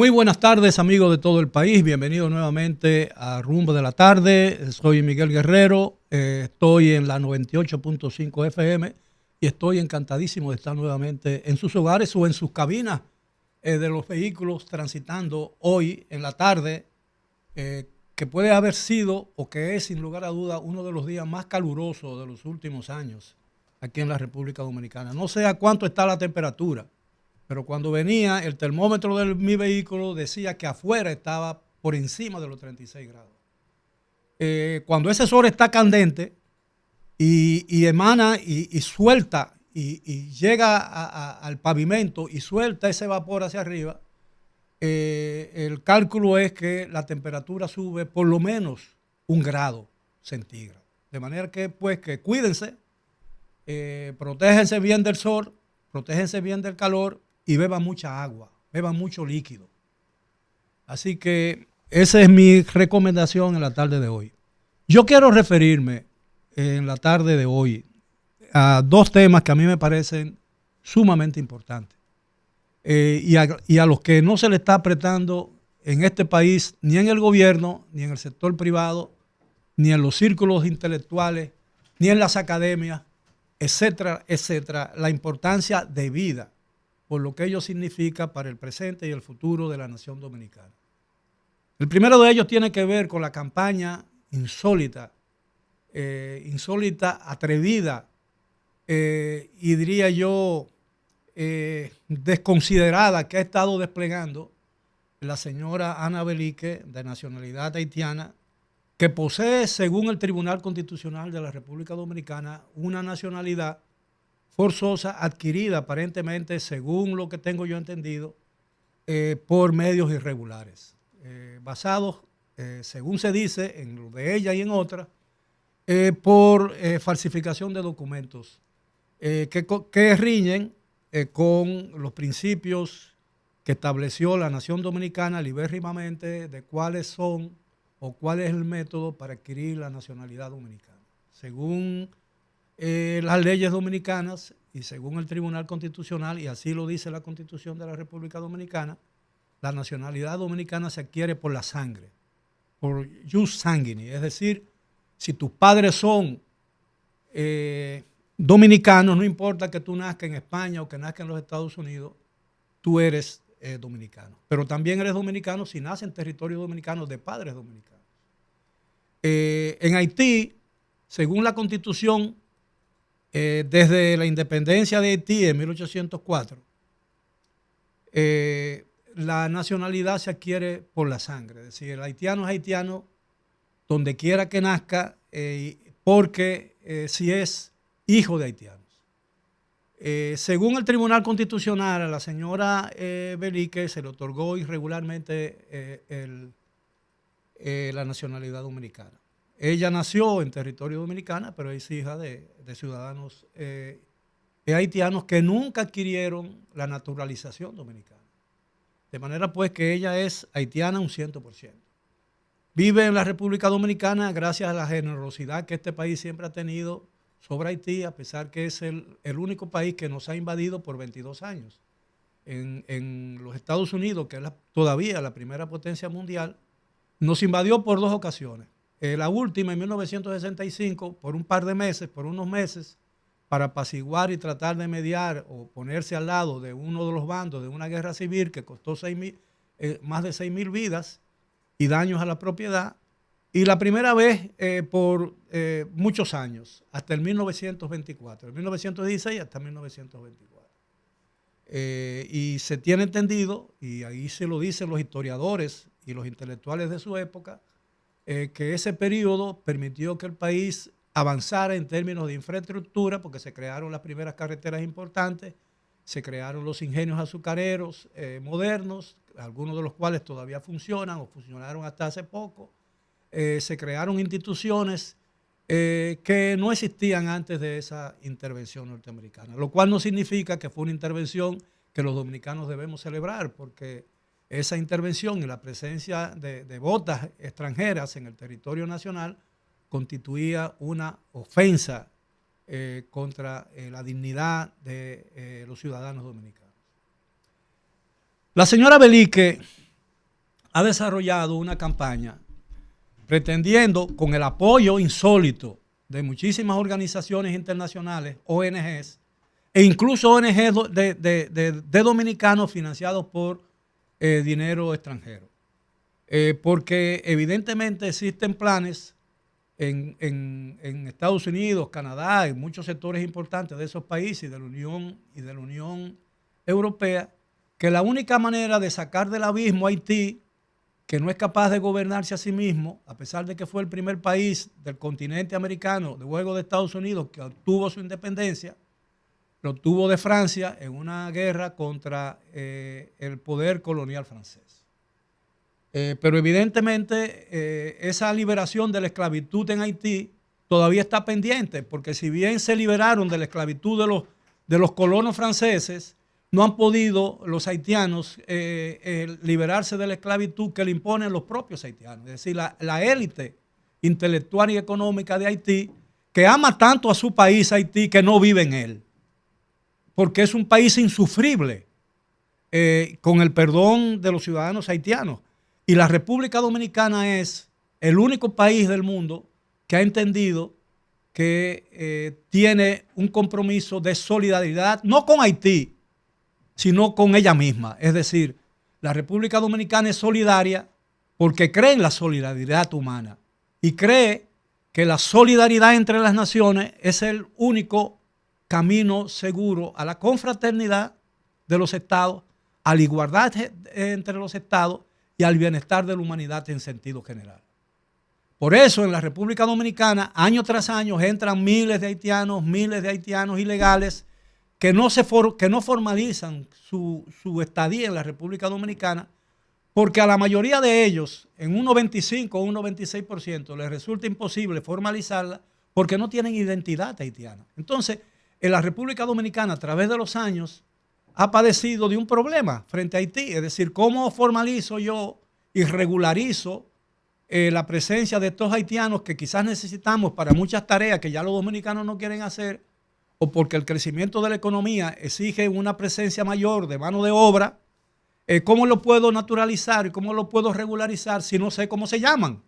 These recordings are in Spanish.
Muy buenas tardes, amigos de todo el país. Bienvenidos nuevamente a Rumbo de la Tarde. Soy Miguel Guerrero, estoy en la 98.5 FM y estoy encantadísimo de estar nuevamente en sus hogares o en sus cabinas de los vehículos transitando hoy en la tarde, que puede haber sido o que es sin lugar a duda uno de los días más calurosos de los últimos años aquí en la República Dominicana. No sé a cuánto está la temperatura, pero cuando venía el termómetro de mi vehículo decía que afuera estaba por encima de los 36 grados. Cuando ese sol está candente y emana y suelta y llega al pavimento y suelta ese vapor hacia arriba, el cálculo es que la temperatura sube por lo menos 1 grado centígrado. De manera que, pues, que cuídense, protéjense bien del sol, protéjense bien del calor y beban mucha agua, beban mucho líquido. Así que esa es mi recomendación en la tarde de hoy. Yo quiero referirme en la tarde de hoy a dos temas que a mí me parecen sumamente importantes y a los que no se le está apretando en este país, ni en el gobierno, ni en el sector privado, ni en los círculos intelectuales, ni en las academias, etcétera, etcétera, la importancia de vida, por lo que ello significa para el presente y el futuro de la nación dominicana. El primero de ellos tiene que ver con la campaña insólita, atrevida y diría yo desconsiderada que ha estado desplegando la señora Ana Belique, de nacionalidad haitiana, que posee, según el Tribunal Constitucional de la República Dominicana, una nacionalidad forzosa adquirida aparentemente, según lo que tengo yo entendido, por medios irregulares, basados, según se dice, en lo de ella y en otras, por falsificación de documentos que riñen con los principios que estableció la nación dominicana libérrimamente de cuáles son o cuál es el método para adquirir la nacionalidad dominicana. Según las leyes dominicanas y según el Tribunal Constitucional, y así lo dice la Constitución de la República Dominicana, la nacionalidad dominicana se adquiere por la sangre, por jus sanguinis, es decir, si tus padres son dominicanos, no importa que tú nazcas en España o que nazcas en los Estados Unidos, tú eres dominicano. Pero también eres dominicano si naces en territorio dominicano de padres dominicanos. En Haití, según la Constitución, desde la independencia de Haití en 1804, la nacionalidad se adquiere por la sangre. Es decir, el haitiano es haitiano donde quiera que nazca, porque si es hijo de haitianos. Según el Tribunal Constitucional, a la señora Belique se le otorgó irregularmente la nacionalidad dominicana. Ella nació en territorio dominicano, pero es hija de ciudadanos haitianos que nunca adquirieron la naturalización dominicana. De manera pues que ella es haitiana un 100%. Vive en la República Dominicana gracias a la generosidad que este país siempre ha tenido sobre Haití, a pesar que es el único país que nos ha invadido por 22 años. En los Estados Unidos, que es todavía la primera potencia mundial, nos invadió por 2 ocasiones. La última en 1965, por un par de meses, por unos meses, para apaciguar y tratar de mediar o ponerse al lado de uno de los bandos de una guerra civil que costó más de 6.000 vidas y daños a la propiedad. Y la primera vez por muchos años, hasta el 1924, el 1916 hasta 1924. Y se tiene entendido, y ahí se lo dicen los historiadores y los intelectuales de su época, que ese periodo permitió que el país avanzara en términos de infraestructura, porque se crearon las primeras carreteras importantes, se crearon los ingenios azucareros modernos, algunos de los cuales todavía funcionan o funcionaron hasta hace poco. Se crearon instituciones que no existían antes de esa intervención norteamericana, lo cual no significa que fue una intervención que los dominicanos debemos celebrar, porque esa intervención y la presencia de botas extranjeras en el territorio nacional constituía una ofensa contra la dignidad de los ciudadanos dominicanos. La señora Belique ha desarrollado una campaña pretendiendo, con el apoyo insólito de muchísimas organizaciones internacionales, ONGs, e incluso ONGs de dominicanos financiados por dinero extranjero. Porque evidentemente existen planes en Estados Unidos, Canadá, en muchos sectores importantes de esos países y de la Unión Europea, que la única manera de sacar del abismo a Haití, que no es capaz de gobernarse a sí mismo, a pesar de que fue el primer país del continente americano, luego de Estados Unidos, que obtuvo su independencia, lo obtuvo de Francia en una guerra contra el poder colonial francés. Pero evidentemente esa liberación de la esclavitud en Haití todavía está pendiente, porque si bien se liberaron de la esclavitud de los colonos franceses, no han podido los haitianos liberarse de la esclavitud que le imponen los propios haitianos. Es decir, la élite intelectual y económica de Haití, que ama tanto a su país, Haití, que no vive en él, porque es un país insufrible, con el perdón de los ciudadanos haitianos. Y la República Dominicana es el único país del mundo que ha entendido que tiene un compromiso de solidaridad, no con Haití, sino con ella misma. Es decir, la República Dominicana es solidaria porque cree en la solidaridad humana y cree que la solidaridad entre las naciones es el único camino seguro a la confraternidad de los estados, a la igualdad entre los estados y al bienestar de la humanidad en sentido general. Por eso en la República Dominicana, año tras año, entran miles de haitianos ilegales que no formalizan su estadía en la República Dominicana, porque a la mayoría de ellos, en un 95 o un 96%, les resulta imposible formalizarla porque no tienen identidad haitiana. Entonces, en la República Dominicana, a través de los años, ha padecido de un problema frente a Haití. Es decir, ¿cómo formalizo yo y regularizo la presencia de estos haitianos que quizás necesitamos para muchas tareas que ya los dominicanos no quieren hacer, o porque el crecimiento de la economía exige una presencia mayor de mano de obra? ¿Cómo lo puedo naturalizar y cómo lo puedo regularizar si no sé cómo se llaman?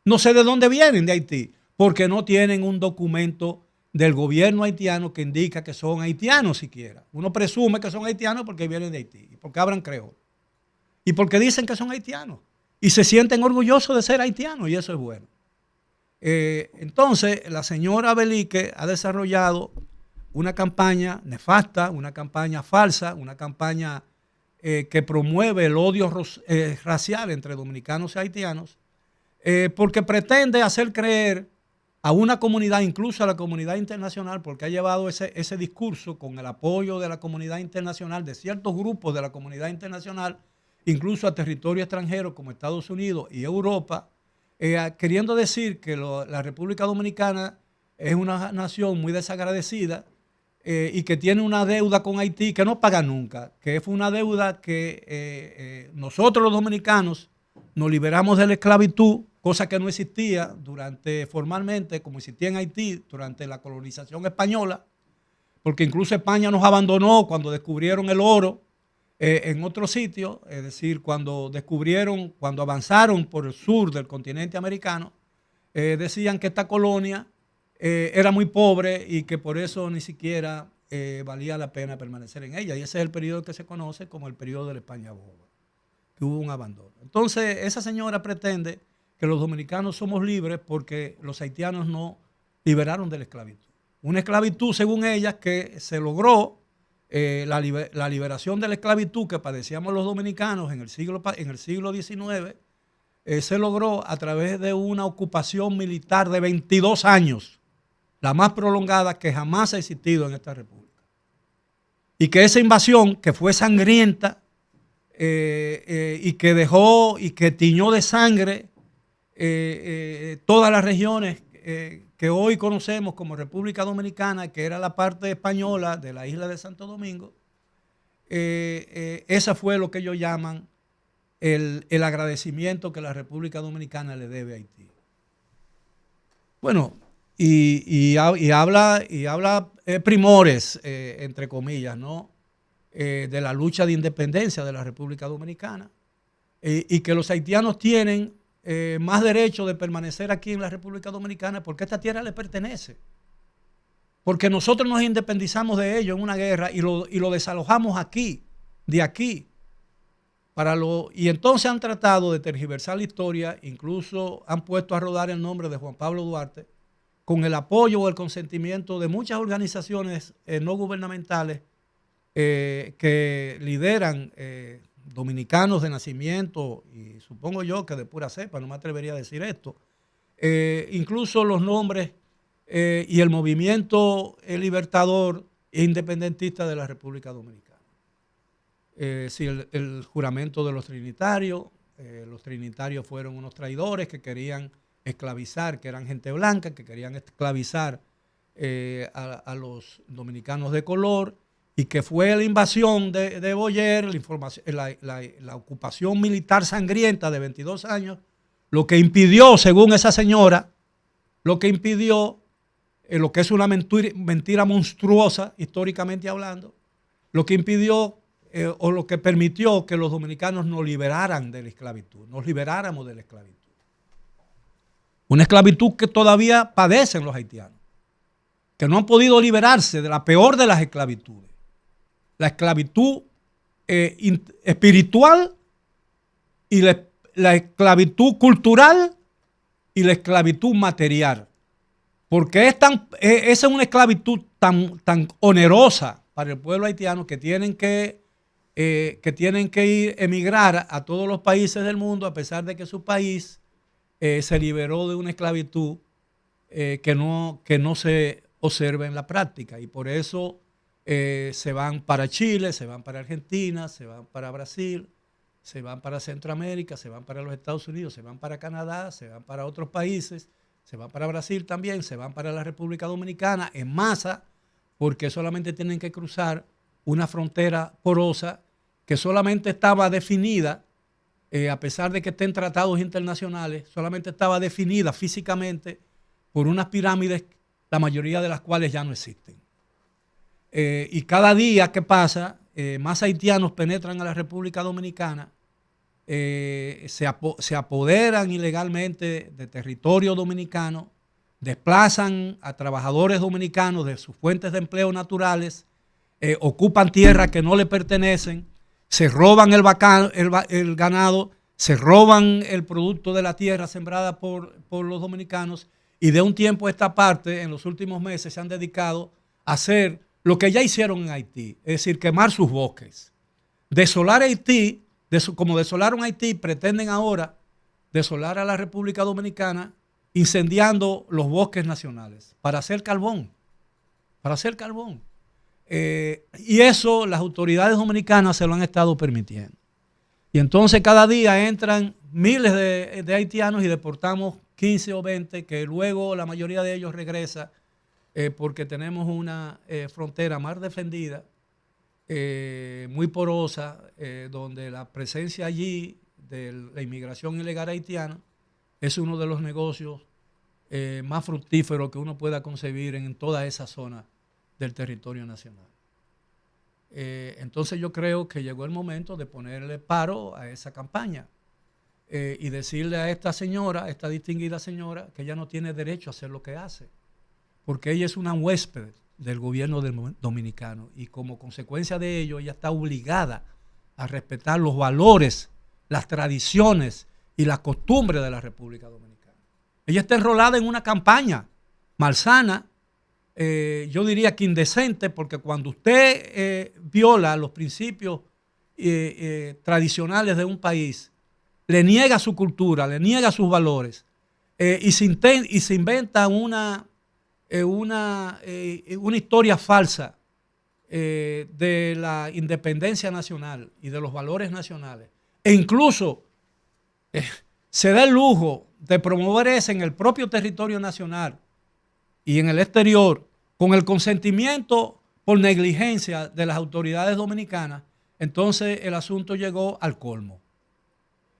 No sé de dónde vienen de Haití, porque no tienen un documento del gobierno haitiano que indica que son haitianos siquiera. Uno presume que son haitianos porque vienen de Haití, y porque hablan creol, y porque dicen que son haitianos, y se sienten orgullosos de ser haitianos, y eso es bueno. Entonces, la señora Belique ha desarrollado una campaña nefasta, una campaña falsa, una campaña que promueve el odio racial entre dominicanos y haitianos, porque pretende hacer creer a una comunidad, incluso a la comunidad internacional, porque ha llevado ese discurso con el apoyo de la comunidad internacional, de ciertos grupos de la comunidad internacional, incluso a territorio extranjero como Estados Unidos y Europa, queriendo decir que la República Dominicana es una nación muy desagradecida, y que tiene una deuda con Haití que no paga nunca, que fue una deuda que nosotros los dominicanos nos liberamos de la esclavitud, cosa que no existía formalmente, como existía en Haití durante la colonización española, porque incluso España nos abandonó cuando descubrieron el oro en otro sitio, es decir, cuando avanzaron por el sur del continente americano, decían que esta colonia era muy pobre y que por eso ni siquiera valía la pena permanecer en ella. Y ese es el periodo que se conoce como el periodo de la España boba, que hubo un abandono. Entonces, esa señora pretende que los dominicanos somos libres porque los haitianos no liberaron de la esclavitud. Una esclavitud, según ella, que se logró, la liberación de la esclavitud que padecíamos los dominicanos en el siglo XIX, se logró a través de una ocupación militar de 22 años, la más prolongada que jamás ha existido en esta república. Y que esa invasión, que fue sangrienta y que dejó y que tiñó de sangre todas las regiones que hoy conocemos como República Dominicana, que era la parte española de la isla de Santo Domingo, esa fue lo que ellos llaman el agradecimiento que la República Dominicana le debe a Haití. Bueno, y habla primores, entre comillas, ¿no? De la lucha de independencia de la República Dominicana, y que los haitianos tienen más derecho de permanecer aquí en la República Dominicana porque esta tierra les pertenece. Porque nosotros nos independizamos de ellos en una guerra y lo desalojamos aquí, de aquí. Y entonces han tratado de tergiversar la historia, incluso han puesto a rodar el nombre de Juan Pablo Duarte, con el apoyo o el consentimiento de muchas organizaciones no gubernamentales que lideran dominicanos de nacimiento, y supongo yo que de pura cepa, no me atrevería a decir esto, incluso los nombres y el movimiento libertador e independentista de la República Dominicana. Sí, el juramento de los trinitarios fueron unos traidores que querían esclavizar, que eran gente blanca, que querían esclavizar a los dominicanos de color, y que fue la invasión de Boyer, la ocupación militar sangrienta de 22 años, lo que impidió, según esa señora, lo que es una mentira monstruosa, históricamente hablando, lo que impidió o lo que permitió que los dominicanos nos liberaran de la esclavitud, nos liberáramos de la esclavitud. Una esclavitud que todavía padecen los haitianos, que no han podido liberarse de la peor de las esclavitudes, la esclavitud espiritual y la esclavitud cultural y la esclavitud material. Porque esa es una esclavitud tan onerosa para el pueblo haitiano que tienen que emigrar a todos los países del mundo, a pesar de que su país se liberó de una esclavitud que no se observa en la práctica. Y por eso se van para Chile, se van para Argentina, se van para Brasil, se van para Centroamérica, se van para los Estados Unidos, se van para Canadá, se van para otros países, se van para Brasil también, se van para la República Dominicana en masa, porque solamente tienen que cruzar una frontera porosa que solamente estaba definida, a pesar de que estén tratados internacionales, solamente estaba definida físicamente por unas pirámides, la mayoría de las cuales ya no existen. Y cada día que pasa, más haitianos penetran a la República Dominicana, se apoderan ilegalmente de territorio dominicano, desplazan a trabajadores dominicanos de sus fuentes de empleo naturales, ocupan tierras que no le pertenecen, se roban el ganado, se roban el producto de la tierra sembrada por los dominicanos, y de un tiempo a esta parte, en los últimos meses, se han dedicado a hacer lo que ya hicieron en Haití, es decir, quemar sus bosques. Desolar Haití, como desolaron Haití, pretenden ahora desolar a la República Dominicana incendiando los bosques nacionales para hacer carbón. Y eso las autoridades dominicanas se lo han estado permitiendo. Y entonces cada día entran miles de haitianos y deportamos 15 o 20, que luego la mayoría de ellos regresa porque tenemos una frontera más defendida, muy porosa, donde la presencia allí de la inmigración ilegal haitiana es uno de los negocios más fructíferos que uno pueda concebir en toda esa zona del territorio nacional. Entonces yo creo que llegó el momento de ponerle paro a esa campaña y decirle a esta señora, a esta distinguida señora, que ella no tiene derecho a hacer lo que hace, porque ella es una huésped del gobierno dominicano y como consecuencia de ello ella está obligada a respetar los valores, las tradiciones y las costumbres de la República Dominicana. Ella está enrolada en una campaña malsana, yo diría que indecente, porque cuando usted viola los principios tradicionales de un país, le niega su cultura, le niega sus valores y se inventa una historia falsa de la independencia nacional y de los valores nacionales, e incluso se da el lujo de promover eso en el propio territorio nacional y en el exterior, con el consentimiento por negligencia de las autoridades dominicanas, entonces el asunto llegó al colmo.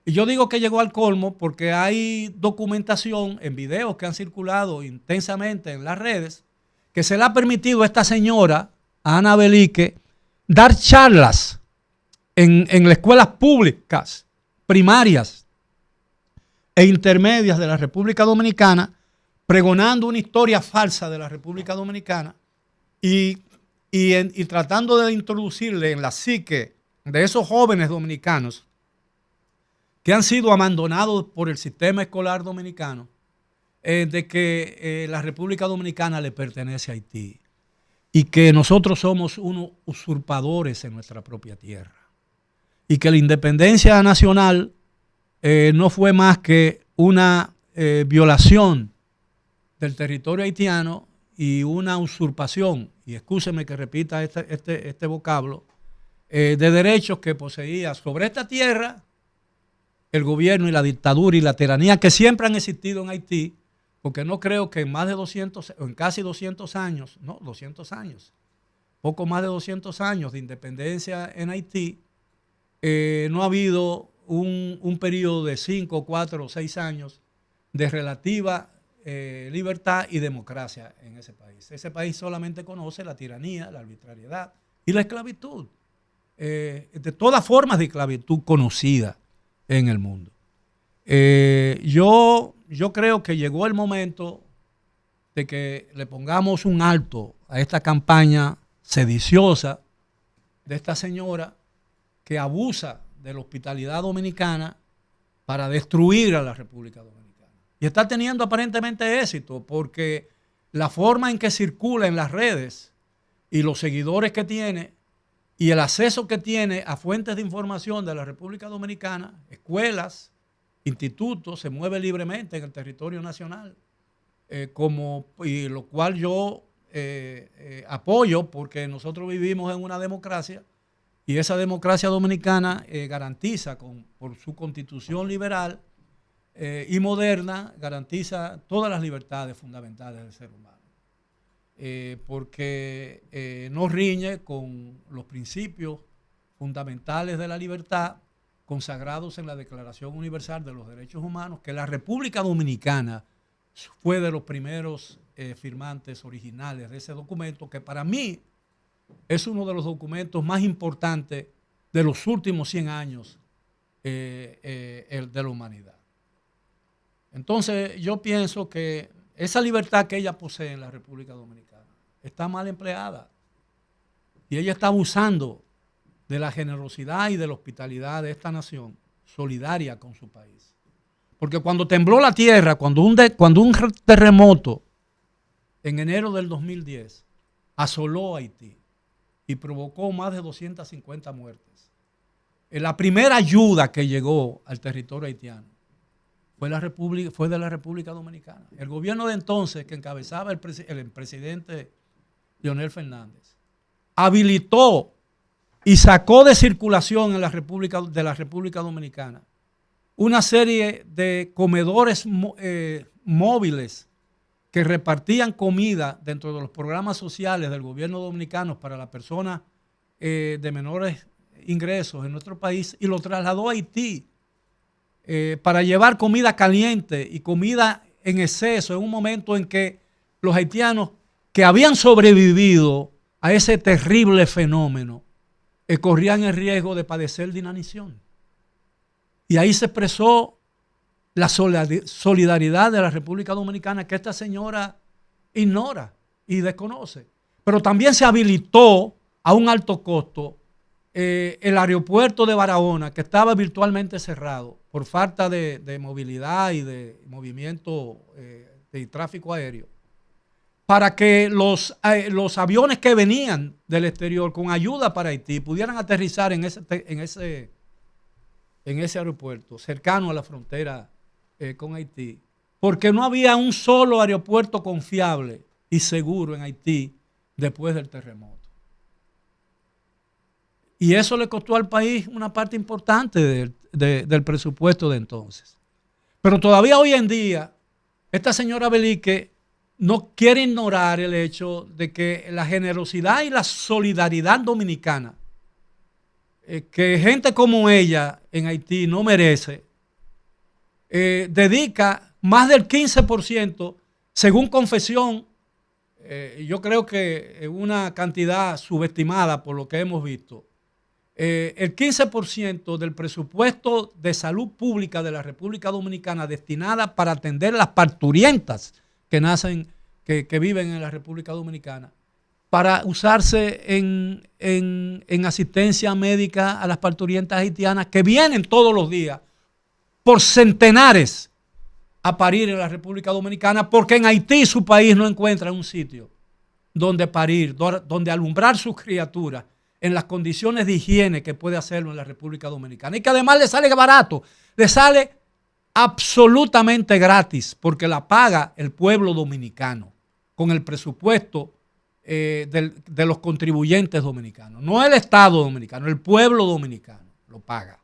Y yo digo que llegó al colmo porque hay documentación en videos que han circulado intensamente en las redes que se le ha permitido a esta señora, a Ana Belique, dar charlas en las escuelas públicas primarias e intermedias de la República Dominicana, pregonando una historia falsa de la República Dominicana y tratando de introducirle en la psique de esos jóvenes dominicanos que han sido abandonados por el sistema escolar dominicano, de que la República Dominicana le pertenece a Haití y que nosotros somos unos usurpadores en nuestra propia tierra y que la independencia nacional no fue más que una violación del territorio haitiano y una usurpación, y excúseme que repita este vocablo, de derechos que poseía sobre esta tierra el gobierno y la dictadura y la tiranía que siempre han existido en Haití, porque no creo que en más de 200, o en casi 200 años, no, 200 años, poco más de 200 años de independencia en Haití, no ha habido un periodo de 5, 4 o 6 años de relativa libertad y democracia en ese país. Ese país solamente conoce la tiranía, la arbitrariedad y la esclavitud, de todas formas de esclavitud conocida en el mundo. Yo creo que llegó el momento de que le pongamos un alto a esta campaña sediciosa de esta señora que abusa de la hospitalidad dominicana para destruir a la República Dominicana. Y está teniendo aparentemente éxito porque la forma en que circula en las redes y los seguidores que tiene y el acceso que tiene a fuentes de información de la República Dominicana, escuelas, institutos, se mueve libremente en el territorio nacional, y lo cual yo apoyo porque nosotros vivimos en una democracia y esa democracia dominicana garantiza por su constitución liberal y moderna, garantiza todas las libertades fundamentales del ser humano. Porque no riñe con los principios fundamentales de la libertad consagrados en la Declaración Universal de los Derechos Humanos, que la República Dominicana fue de los primeros firmantes originales de ese documento, que para mí es uno de los documentos más importantes de los últimos 100 años de la humanidad. Entonces yo pienso que esa libertad que ella posee en la República Dominicana está mal empleada y ella está abusando de la generosidad y de la hospitalidad de esta nación solidaria con su país. Porque cuando tembló la tierra, cuando un terremoto en enero del 2010 asoló Haití y provocó más de 250 muertes, la primera ayuda que llegó al territorio haitiano fue de la República Dominicana. El gobierno de entonces, que encabezaba el presidente Leonel Fernández, habilitó y sacó de circulación de la República Dominicana una serie de comedores móviles que repartían comida dentro de los programas sociales del gobierno dominicano para las personas de menores ingresos en nuestro país y lo trasladó a Haití para llevar comida caliente y comida en exceso en un momento en que los haitianos que habían sobrevivido a ese terrible fenómeno corrían el riesgo de padecer de inanición. Y ahí se expresó la solidaridad de la República Dominicana que esta señora ignora y desconoce. Pero también se habilitó a un alto costo el aeropuerto de Barahona, que estaba virtualmente cerrado por falta de movilidad y de movimiento de tráfico aéreo, para que los aviones que venían del exterior con ayuda para Haití pudieran aterrizar en ese aeropuerto cercano a la frontera con Haití, porque no había un solo aeropuerto confiable y seguro en Haití después del terremoto. Y eso le costó al país una parte importante del presupuesto de entonces. Pero todavía hoy en día, esta señora Belique no quiere ignorar el hecho de que la generosidad y la solidaridad dominicana, que gente como ella en Haití no merece, dedica más del 15%, según confesión, yo creo que una cantidad subestimada por lo que hemos visto, el 15% del presupuesto de salud pública de la República Dominicana destinada para atender las parturientas que nacen, que viven en la República Dominicana, para usarse en asistencia médica a las parturientas haitianas que vienen todos los días por centenares a parir en la República Dominicana, porque en Haití, su país, no encuentra un sitio donde parir, donde alumbrar sus criaturas en las condiciones de higiene que puede hacerlo en la República Dominicana. Y que además le sale barato, le sale absolutamente gratis, porque la paga el pueblo dominicano con el presupuesto de los contribuyentes dominicanos. No el Estado dominicano, el pueblo dominicano lo paga.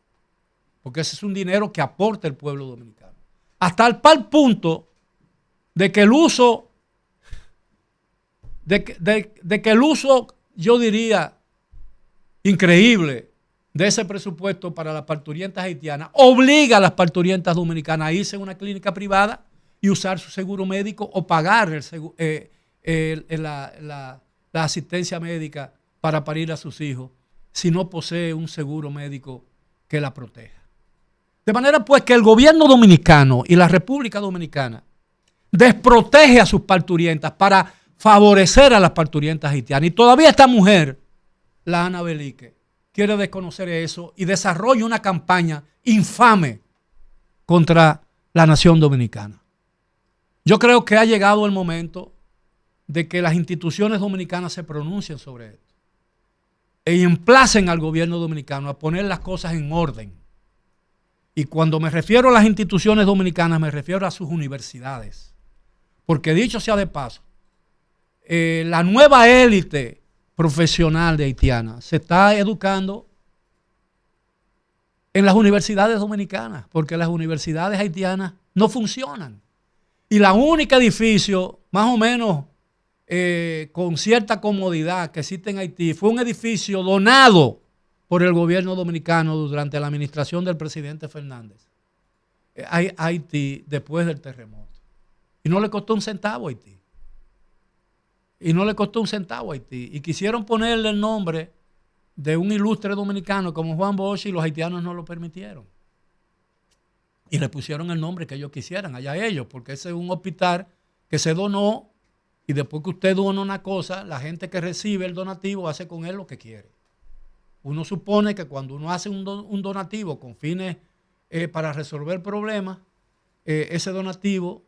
Porque ese es un dinero que aporta el pueblo dominicano. Hasta el tal punto de que el uso, yo diría, increíble de ese presupuesto para las parturientas haitianas obliga a las parturientas dominicanas a irse a una clínica privada y usar su seguro médico o pagar la asistencia médica para parir a sus hijos si no posee un seguro médico que la proteja. De manera pues que el gobierno dominicano y la República Dominicana desprotege a sus parturientas para favorecer a las parturientas haitianas. Y todavía esta mujer, la Ana Belique, quiere desconocer eso y desarrolla una campaña infame contra la nación dominicana. Yo creo que ha llegado el momento de que las instituciones dominicanas se pronuncien sobre esto e emplacen al gobierno dominicano a poner las cosas en orden. Y cuando me refiero a las instituciones dominicanas, me refiero a sus universidades. Porque dicho sea de paso, la nueva élite profesional de haitiana se está educando en las universidades dominicanas, porque las universidades haitianas no funcionan. Y la única edificio, más o menos con cierta comodidad, que existe en Haití, fue un edificio donado por el gobierno dominicano durante la administración del presidente Fernández a Haití después del terremoto. Y no le costó un centavo a Haití. Y quisieron ponerle el nombre de un ilustre dominicano como Juan Bosch y los haitianos no lo permitieron. Y le pusieron el nombre que ellos quisieran, allá ellos, porque ese es un hospital que se donó y después que usted dona una cosa, la gente que recibe el donativo hace con él lo que quiere. Uno supone que cuando uno hace un donativo con fines para resolver problemas, ese donativo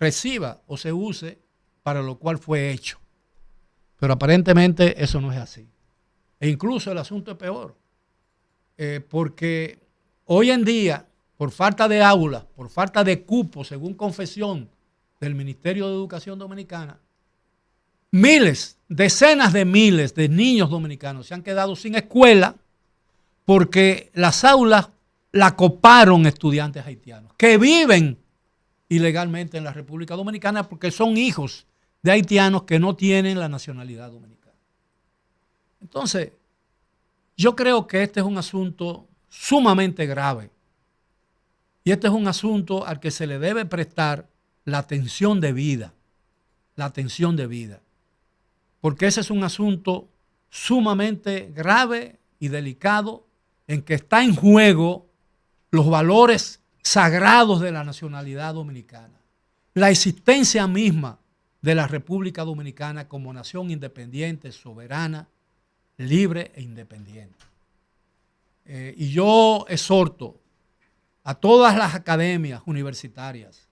reciba o se use para lo cual fue hecho. Pero aparentemente eso no es así. E incluso el asunto es peor. Porque hoy en día, por falta de aulas, por falta de cupos, según confesión del Ministerio de Educación Dominicana, miles, decenas de miles de niños dominicanos se han quedado sin escuela porque las aulas la coparon estudiantes haitianos que viven ilegalmente en la República Dominicana porque son hijos de haitianos que no tienen la nacionalidad dominicana. Entonces, yo creo que este es un asunto sumamente grave y este es un asunto al que se le debe prestar la atención debida, porque ese es un asunto sumamente grave y delicado en que está en juego los valores sagrados de la nacionalidad dominicana, la existencia misma de la República Dominicana como nación independiente, soberana, libre e independiente. Y yo exhorto a todas las academias universitarias,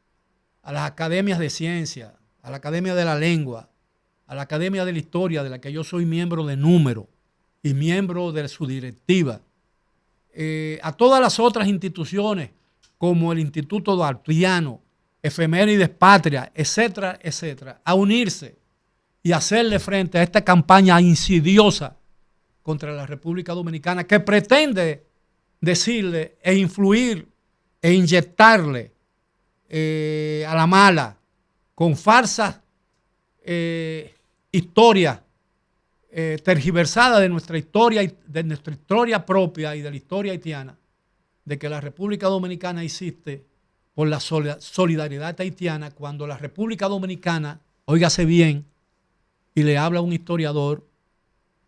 a las academias de ciencia, a la Academia de la Lengua, a la Academia de la Historia, de la que yo soy miembro de número y miembro de su directiva, a todas las otras instituciones como el Instituto Duartiano, Efemérides Patria, etcétera, etcétera, a unirse y hacerle frente a esta campaña insidiosa contra la República Dominicana que pretende decirle e influir e inyectarle a la mala con falsas historias tergiversadas de nuestra historia propia y de la historia haitiana, de que la República Dominicana existe por la solidaridad haitiana, cuando la República Dominicana, óigase bien, y le habla un historiador,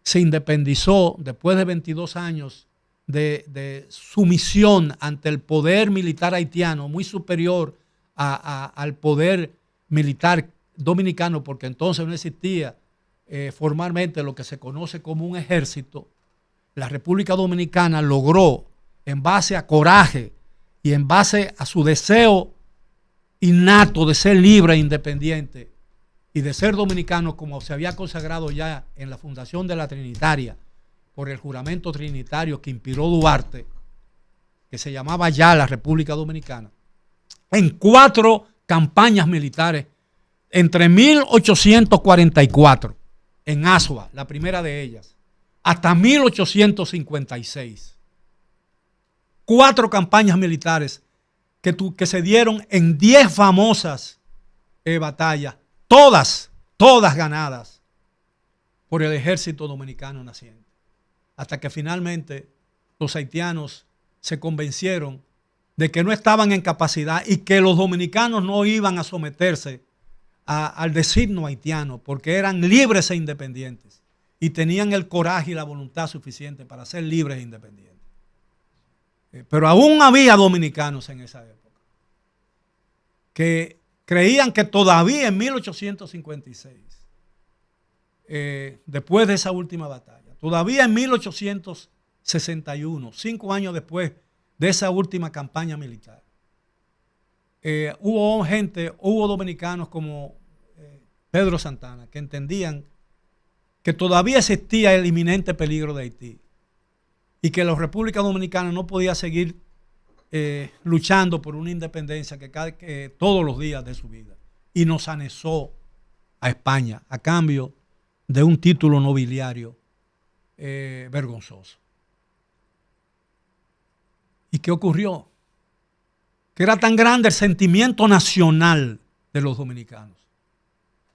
se independizó después de 22 años de sumisión ante el poder militar haitiano, muy superior al poder militar dominicano, porque entonces no existía formalmente lo que se conoce como un ejército. La República Dominicana logró, en base a coraje y en base a su deseo innato de ser libre e independiente y de ser dominicano, como se había consagrado ya en la fundación de la Trinitaria por el juramento trinitario que inspiró Duarte, que se llamaba ya la República Dominicana, en 4 campañas militares entre 1844 en Azua, la primera de ellas, hasta 1856. 4 campañas militares que se dieron en 10 famosas batallas, todas ganadas por el ejército dominicano naciente. Hasta que finalmente los haitianos se convencieron de que no estaban en capacidad y que los dominicanos no iban a someterse al designio haitiano, porque eran libres e independientes y tenían el coraje y la voluntad suficiente para ser libres e independientes. Pero aún había dominicanos en esa época que creían que todavía en 1856, después de esa última batalla, todavía en 1861, 5 años después de esa última campaña militar, hubo dominicanos como Pedro Santana que entendían que todavía existía el inminente peligro de Haití y que la República Dominicana no podía seguir luchando por una independencia que todos los días de su vida, y nos anexó a España a cambio de un título nobiliario vergonzoso. ¿Y qué ocurrió? Que era tan grande el sentimiento nacional de los dominicanos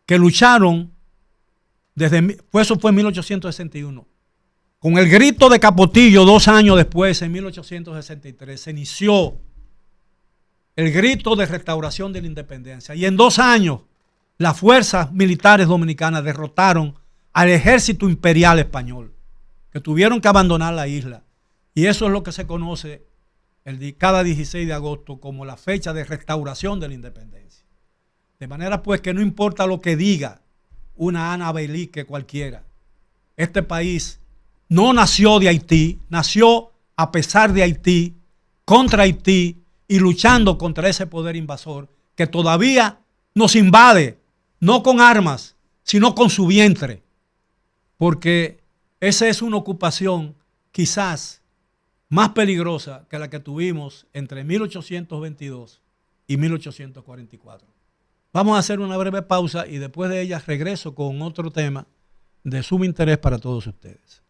que lucharon eso fue en 1861. Con el grito de Capotillo, 2 años después, en 1863, se inició el grito de restauración de la independencia. Y en 2 años, las fuerzas militares dominicanas derrotaron al ejército imperial español, que tuvieron que abandonar la isla. Y eso es lo que se conoce cada 16 de agosto como la fecha de restauración de la independencia. De manera pues que no importa lo que diga una Ana Belique cualquiera, este país no nació de Haití, nació a pesar de Haití, contra Haití y luchando contra ese poder invasor que todavía nos invade, no con armas, sino con su vientre, porque esa es una ocupación quizás más peligrosa que la que tuvimos entre 1822 y 1844. Vamos a hacer una breve pausa y después de ella regreso con otro tema de sumo interés para todos ustedes.